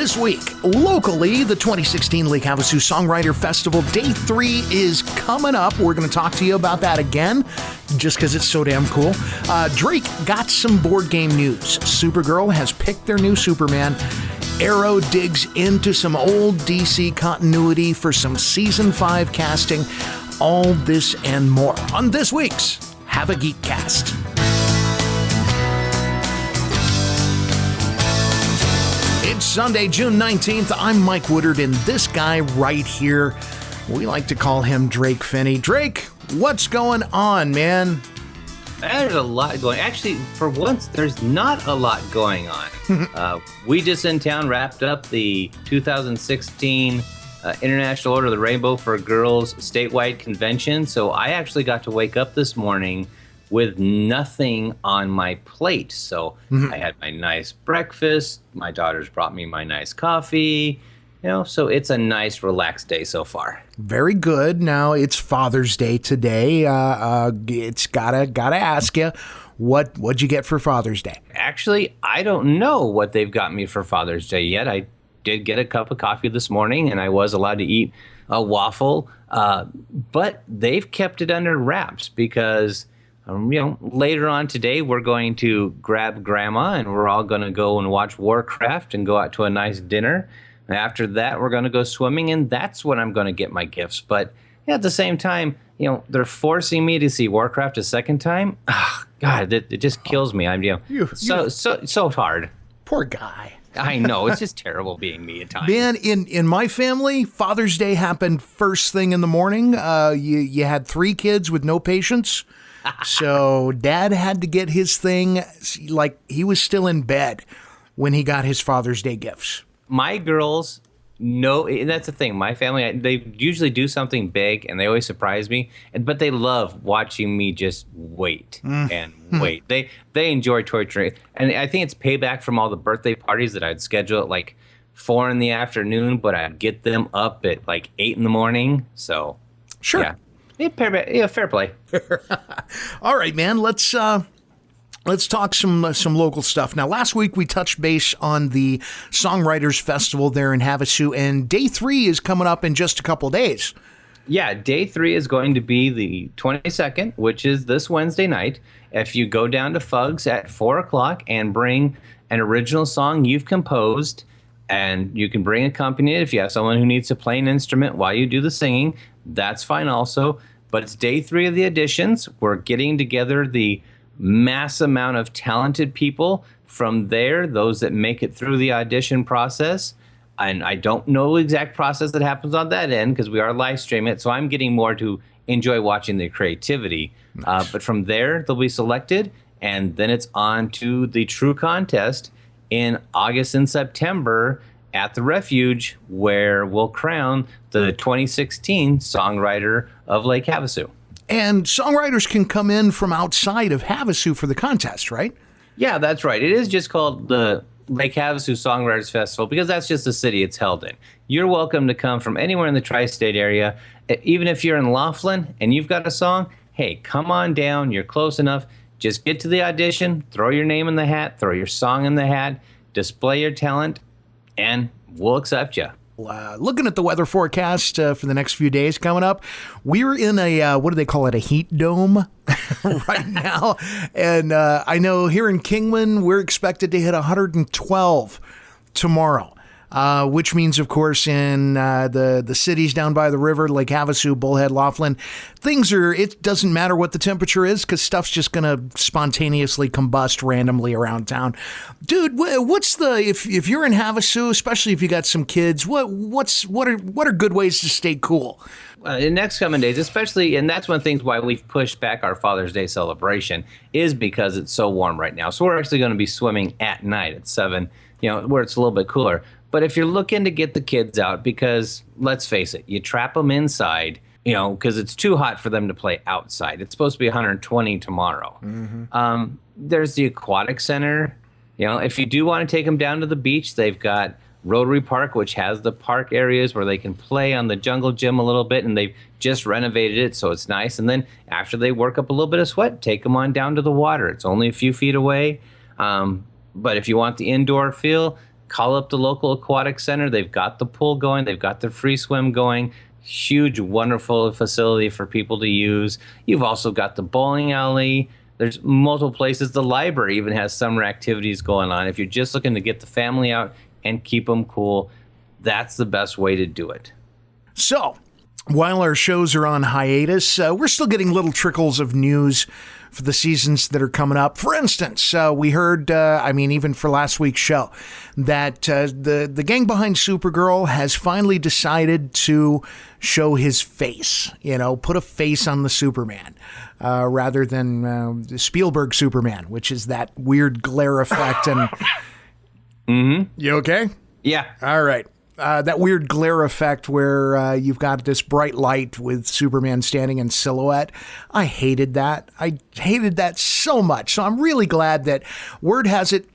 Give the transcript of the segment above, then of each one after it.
This week, locally, the 2016 Lake Havasu Songwriter Festival Day 3 is coming up. We're going to talk to you about that again, just because it's so damn cool. Drake got some board game news. Supergirl has picked their new Superman. Arrow digs into some old DC continuity for some Season 5 casting. All this and more on this week's Hava Geek Cast. It's Sunday, June 19th. I'm Mike Woodard, and this guy right here, we like to call him Drake Finney. Drake, what's going on, man? There's a lot going. Actually, for once, there's not a lot going on. We just in town wrapped up the 2016 International Order of the Rainbow for Girls statewide convention. So I actually got to wake up this morning with nothing on my plate. So I had my nice breakfast. My daughters brought me my nice coffee. So it's a nice, relaxed day so far. Very good. Now it's Father's Day today. It's gotta ask you, what'd you get for Father's Day? Actually, I don't know what they've got me for Father's Day yet. I did get a cup of coffee this morning, and I was allowed to eat a waffle. But they've kept it under wraps because later on today, we're going to grab Grandma, and we're all going to go and watch Warcraft and go out to a nice dinner. After that, we're going to go swimming, and that's when I'm going to get my gifts. But at the same time, they're forcing me to see Warcraft a second time. Oh, God, it just kills me. I'm so hard. Poor guy. I know. It's just terrible being me at times. Man, in my family, Father's Day happened first thing in the morning. You had 3 kids with no patience. So Dad had to get his thing like he was still in bed when he got his Father's Day gifts. My girls know, and that's the thing. My family, they usually do something big, and they always surprise me. But they love watching me just wait and wait. They enjoy torturing, and I think it's payback from all the birthday parties that I'd schedule at like 4 in the afternoon, but I'd get them up at like 8 in the morning. So sure, fair play. All right, man. Let's talk some local stuff. Now, last week we touched base on the Songwriters Festival there in Havasu, and Day 3 is coming up in just a couple days. Yeah, Day 3 is going to be the 22nd, which is this Wednesday night. If you go down to Fugs at 4 o'clock and bring an original song you've composed, and you can bring accompaniment if you have someone who needs to play an instrument while you do the singing, that's fine also. But it's Day 3 of the auditions. We're getting together the mass amount of talented people from there, those that make it through the audition process. And I don't know the exact process that happens on that end because we are live streaming it. So I'm getting more to enjoy watching the creativity. Nice. But from there, they'll be selected. And then it's on to the true contest in August and September at the Refuge, where we'll crown the 2016 Songwriter of Lake Havasu. And songwriters can come in from outside of Havasu for the contest, right? Yeah, that's right. It is just called the Lake Havasu Songwriters Festival because that's just the city it's held in. You're welcome to come from anywhere in the tri-state area. Even if you're in Laughlin and you've got a song, hey, come on down. You're close enough. Just get to the audition, throw your name in the hat, throw your song in the hat, display your talent, and we'll accept you. Looking at the weather forecast for the next few days coming up, we're in a, what do they call it, a heat dome right now. And I know here in Kingman, we're expected to hit 112 tomorrow. Which means, of course, in the cities down by the river, Lake Havasu, Bullhead, Laughlin, it doesn't matter what the temperature is because stuff's just going to spontaneously combust randomly around town. Dude, if you're in Havasu, especially if you got some kids, what are good ways to stay cool? In the next coming days, especially, and that's one of the things why we've pushed back our Father's Day celebration, is because it's so warm right now. So we're actually going to be swimming at night at 7, where it's a little bit cooler. But if you're looking to get the kids out, because let's face it, you trap them inside, because it's too hot for them to play outside. It's supposed to be 120 tomorrow. Mm-hmm. There's the aquatic center. If you do want to take them down to the beach, they've got Rotary Park, which has the park areas where they can play on the jungle gym a little bit, and they've just renovated it, so it's nice. And then after they work up a little bit of sweat, take them on down to the water. It's only a few feet away. But if you want the indoor feel, call up the local aquatic center. They've got the pool going. They've got the free swim going. Huge, wonderful facility for people to use. You've also got the bowling alley. There's multiple places. The library even has summer activities going on. If you're just looking to get the family out and keep them cool, that's the best way to do it. So, while our shows are on hiatus, we're still getting little trickles of news for the seasons that are coming up. For instance, we heard, even for last week's show, that the gang behind Supergirl has finally decided to show his face, put a face on the Superman, rather than the Spielberg Superman, which is that weird glare effect. And You okay? Yeah. All right. That weird glare effect where you've got this bright light with Superman standing in silhouette. I hated that. I hated that so much. So I'm really glad that word has it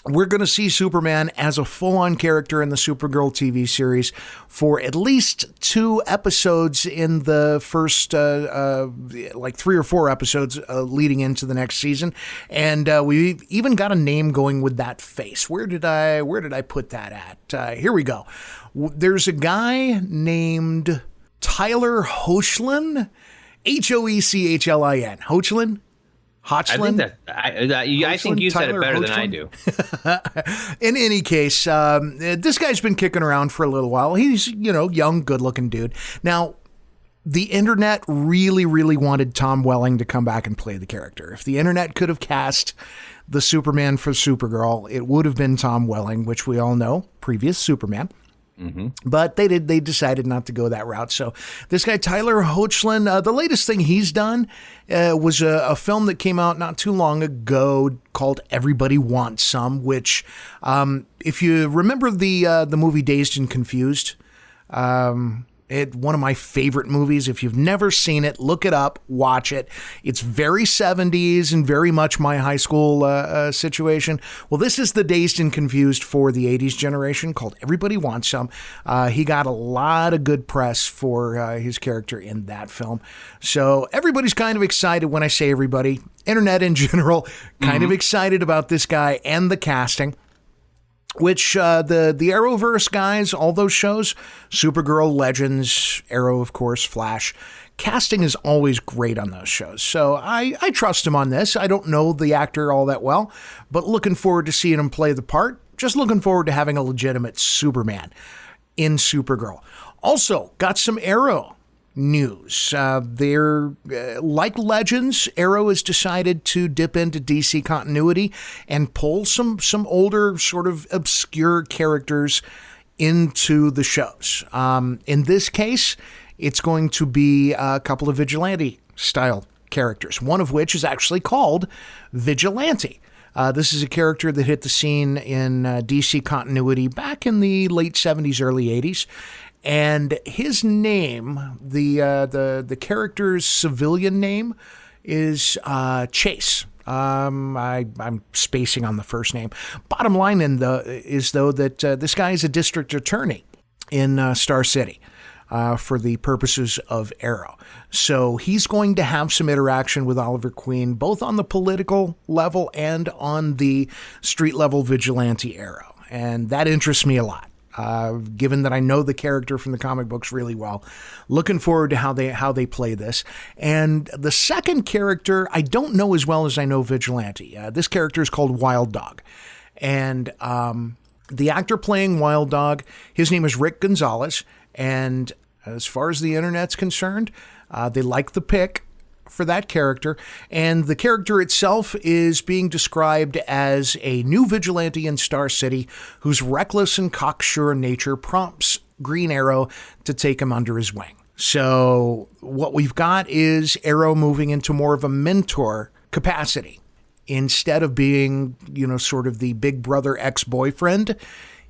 we're going to see Superman as a full-on character in the Supergirl TV series for at least 2 episodes in the first, 3 or 4 episodes leading into the next season. And we even got a name going with that face. Where did I put that at? Here we go. There's a guy named Tyler Hoechlin, Hoechlin. Hoechlin? Hotchlin? I think you said it better than I do. In any case, this guy's been kicking around for a little while. He's, young, good-looking dude. Now, the internet really, really wanted Tom Welling to come back and play the character. If the internet could have cast the Superman for Supergirl, it would have been Tom Welling, which we all know, previous Superman. Mm-hmm. But they decided not to go that route. So this guy, Tyler Hoechlin, the latest thing he's done was a film that came out not too long ago called Everybody Wants Some, which, if you remember the movie Dazed and Confused, one of my favorite movies. If you've never seen it, look it up, watch it. It's very 70s and very much my high school situation. Well, this is the Dazed and Confused for the 80s generation called Everybody Wants Some. He got a lot of good press for his character in that film. So everybody's kind of excited when I say everybody. Internet in general, kind of excited about this guy and the casting. Which the Arrowverse guys, all those shows, Supergirl, Legends, Arrow, of course, Flash, casting is always great on those shows. So I trust him on this. I don't know the actor all that well, but looking forward to seeing him play the part. Just looking forward to having a legitimate Superman in Supergirl. Also, got some Arrow news. They're like Legends, Arrow has decided to dip into DC continuity and pull some older sort of obscure characters into the shows. In this case, it's going to be a couple of vigilante style characters, one of which is actually called Vigilante. This is a character that hit the scene in DC continuity back in the late 70s, early 80s. And his name, the character's civilian name, is Chase. I'm spacing on the first name. Bottom line is that this guy is a district attorney in Star City for the purposes of Arrow. So he's going to have some interaction with Oliver Queen, both on the political level and on the street level vigilante Arrow. And that interests me a lot. Given that I know the character from the comic books really well, looking forward to how they play this. And the second character, I don't know as well as I know Vigilante. This character is called Wild Dog. And the actor playing Wild Dog, his name is Rick Gonzalez. And as far as the internet's concerned, they like the pick for that character, and the character itself is being described as a new vigilante in Star City whose reckless and cocksure nature prompts Green Arrow to take him under his wing. So what we've got is Arrow moving into more of a mentor capacity. Instead of being, sort of the big brother ex-boyfriend,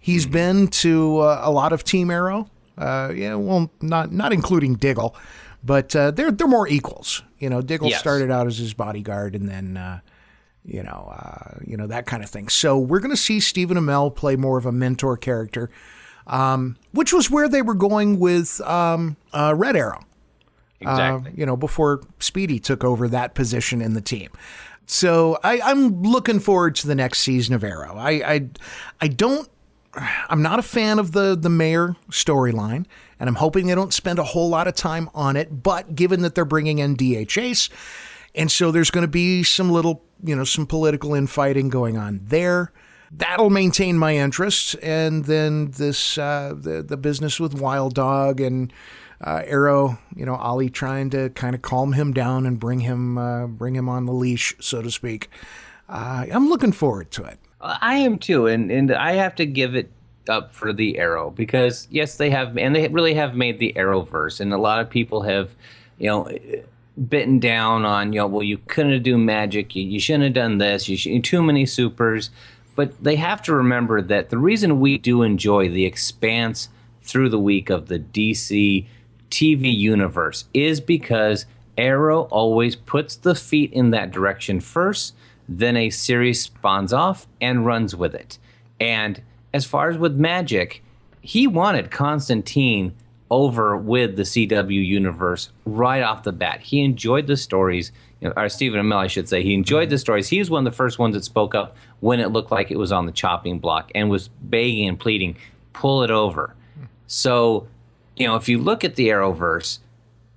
he's been to a lot of Team Arrow. Not including Diggle, but they're more equals. Diggle started out as his bodyguard, and then that kind of thing. So we're going to see Stephen Amell play more of a mentor character, which was where they were going with Red Arrow. Exactly. Before Speedy took over that position in the team. So I'm looking forward to the next season of Arrow. I don't I'm not a fan of the mayor storyline, and I'm hoping they don't spend a whole lot of time on it. But given that they're bringing in DHS, and so there's going to be some some political infighting going on there, that'll maintain my interest. And then this the business with Wild Dog and Arrow, Ollie trying to kind of calm him down and bring him on the leash, so to speak. I'm looking forward to it. I am too, and I have to give it up for the Arrow, because yes, they have, and they really have made the Arrowverse, and a lot of people have, bitten down on, well, you couldn't do magic, you shouldn't have done this, too many supers, but they have to remember that the reason we do enjoy the expanse through the week of the DC TV universe is because Arrow always puts the feet in that direction first, then a series spawns off and runs with it. And as far as with Magic, he wanted Constantine over with the CW universe right off the bat. He enjoyed the stories, or Stephen Amell, I should say. He enjoyed the stories. He was one of the first ones that spoke up when it looked like it was on the chopping block and was begging and pleading, pull it over. So, if you look at the Arrowverse,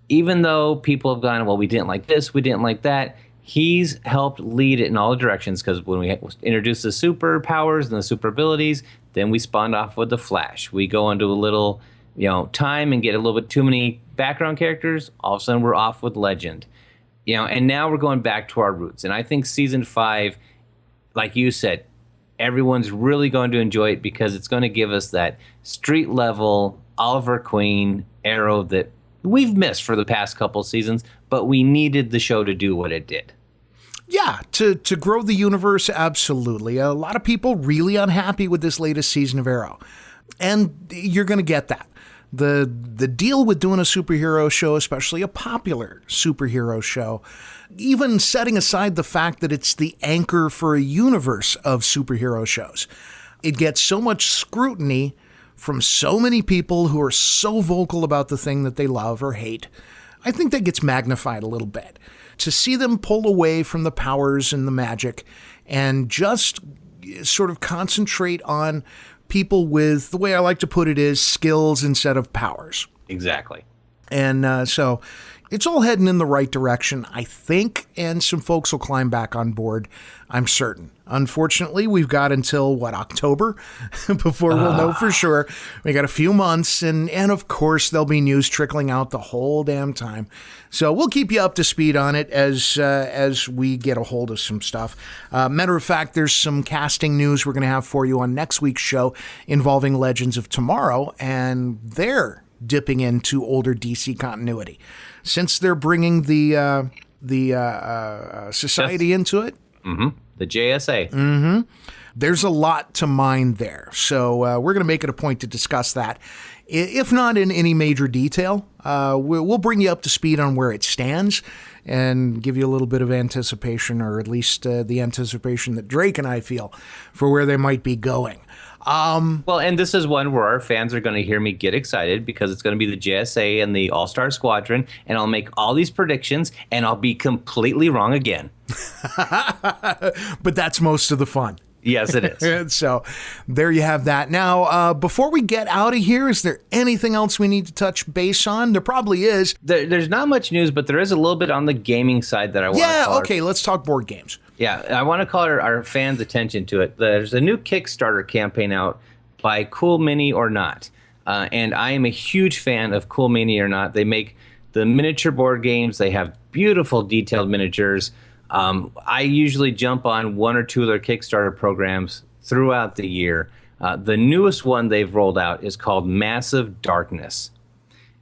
even though people have gone, well, we didn't like this, we didn't like that, he's helped lead it in all the directions, because when we introduced the superpowers and the super abilities, then we spawned off with the Flash. We go into a little, time and get a little bit too many background characters. All of a sudden, we're off with Legend. And now we're going back to our roots. And I think season 5, like you said, everyone's really going to enjoy it, because it's going to give us that street level Oliver Queen Arrow that we've missed for the past couple seasons, but we needed the show to do what it did. Yeah, to grow the universe, absolutely. A lot of people really unhappy with this latest season of Arrow, and you're going to get that. The deal with doing a superhero show, especially a popular superhero show, even setting aside the fact that it's the anchor for a universe of superhero shows, it gets so much scrutiny from so many people who are so vocal about the thing that they love or hate. I think that gets magnified a little bit. To see them pull away from the powers and the magic and just sort of concentrate on people with, the way I like to put it is, skills instead of powers. Exactly. And so it's all heading in the right direction, I think, and some folks will climb back on board, I'm certain. Unfortunately, we've got until, October before we'll know for sure. We got a few months, and of course, there'll be news trickling out the whole damn time. So we'll keep you up to speed on it as we get a hold of some stuff. Matter of fact, there's some casting news we're going to have for you on next week's show involving Legends of Tomorrow, and they're dipping into older DC continuity. Since they're bringing the society into it. Mm-hmm. The JSA. Mm-hmm. There's a lot to mine there. So we're going to make it a point to discuss that. If not in any major detail, we'll bring you up to speed on where it stands and give you a little bit of anticipation, or at least the anticipation that Drake and I feel for where they might be going. Well, and this is one where our fans are going to hear me get excited, because it's going to be the JSA and the All-Star Squadron, and I'll make all these predictions, and I'll be completely wrong again. But that's most of the fun. Yes, it is. So there you have that. Now, before we get out of here, is there anything else we need to touch base on? There probably is. There's not much news, but there is a little bit on the gaming side that I want to call. Yeah, okay, let's talk board games. Yeah, I want to call our fans' attention to it. There's a new Kickstarter campaign out by Cool Mini or Not. And I am a huge fan of Cool Mini or Not. They make the miniature board games. They have beautiful detailed miniatures. I usually jump on one or two of their Kickstarter programs throughout the year. The newest one they've rolled out is called Massive Darkness.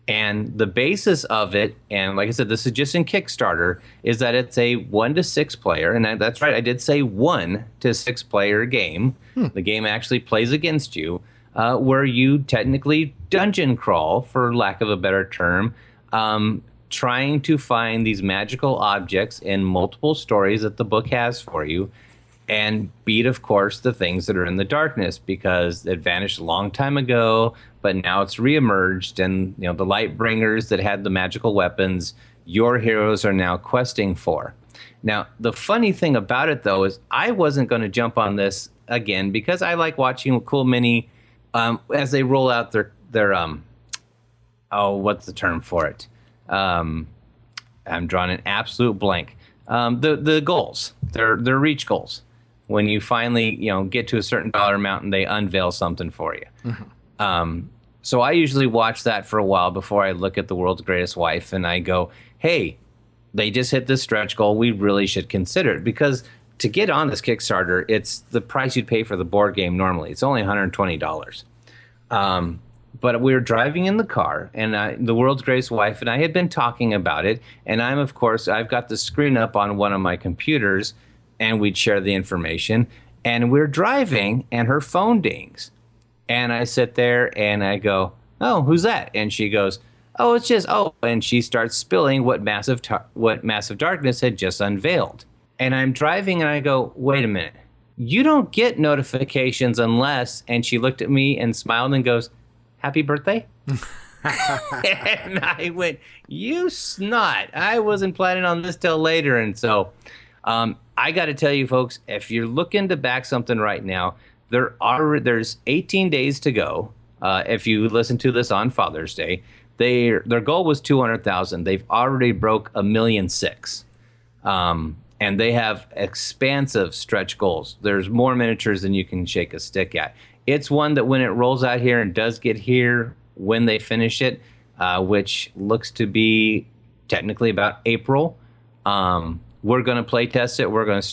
And the basis of it, and like I said, this is just in Kickstarter, is that it's a 1 to 6 player, and that's right, I did say 1 to 6 player game. The game actually plays against you, where you technically dungeon crawl, for lack of a better term, trying to find these magical objects in multiple stories that the book has for you, and beat, of course, the things that are in the darkness, because it vanished a long time ago, but now it's reemerged, and the light bringers that had the magical weapons, your heroes are now questing for. Now, the funny thing about it, though, is I wasn't going to jump on this again, because I like watching Cool Mini as they roll out their what's the term for it? I'm drawing an absolute blank. The goals, their reach goals. When you finally get to a certain dollar amount and they unveil something for you. Mm-hmm. So I usually watch that for a while before I look at The World's Greatest Wife, and I go, hey, they just hit this stretch goal. We really should consider it, because to get on this Kickstarter, it's the price you'd pay for the board game normally. It's only $120. But we were driving in the car, and The World's Greatest Wife and I had been talking about it. And I've got the screen up on one of my computers, and we'd share the information. And we're driving, and her phone dings. And I sit there, and I go, oh, who's that? And she goes, oh, it's just, and she starts spilling what Massive Darkness had just unveiled. And I'm driving, and I go, wait a minute. You don't get notifications unless, and she looked at me and smiled and goes, happy birthday? And I went, you snot. I wasn't planning on this till later. And so I got to tell you, folks, if you're looking to back something right now, there's 18 days to go. If you listen to this on Father's Day, their goal was 200,000. They've already broke 1,600,000. And they have expansive stretch goals. There's more miniatures than you can shake a stick at. It's one that when it rolls out here and does get here when they finish it, which looks to be technically about April, we're going to play test it. We're going to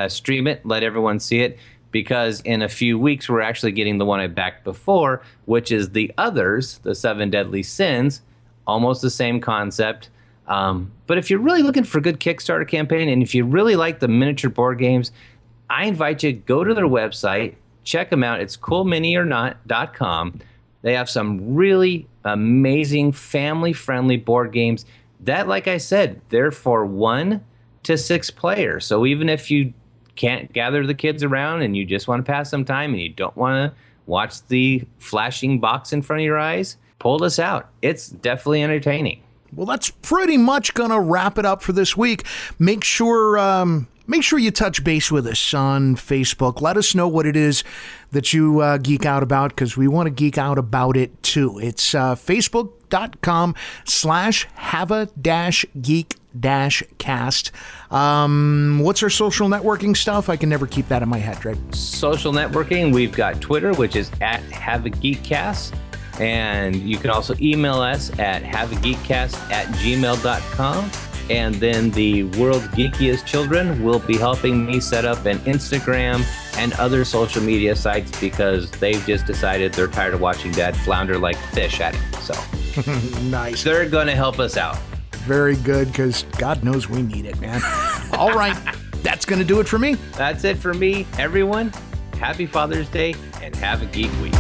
stream it, let everyone see it, because in a few weeks we're actually getting the one I backed before, which is the Others, the 7 Deadly Sins, almost the same concept. But if you're really looking for a good Kickstarter campaign, and if you really like the miniature board games, I invite you to go to their website, check them out. It's coolminiornot.com. They have some really amazing family-friendly board games that, like I said, they're for 1 to 6 players. So even if you can't gather the kids around and you just want to pass some time and you don't want to watch the flashing box in front of your eyes, pull this out. It's definitely entertaining. Well, that's pretty much going to wrap it up for this week. Make sure you touch base with us on Facebook. Let us know what it is that you geek out about, because we want to geek out about it too. It's facebook.com/Hava-Geek-Cast. What's our social networking stuff? I can never keep that in my head, right? Social networking, we've got Twitter, which is @Hava Geek Cast. And you can also email us at havageekcast@gmail.com. And then the world's geekiest children will be helping me set up an Instagram and other social media sites, because they've just decided they're tired of watching Dad flounder like fish at it. So nice. They're going to help us out. Very good, because God knows we need it, man. All right. That's going to do it for me. That's it for me. Everyone, happy Father's Day and have a geek week.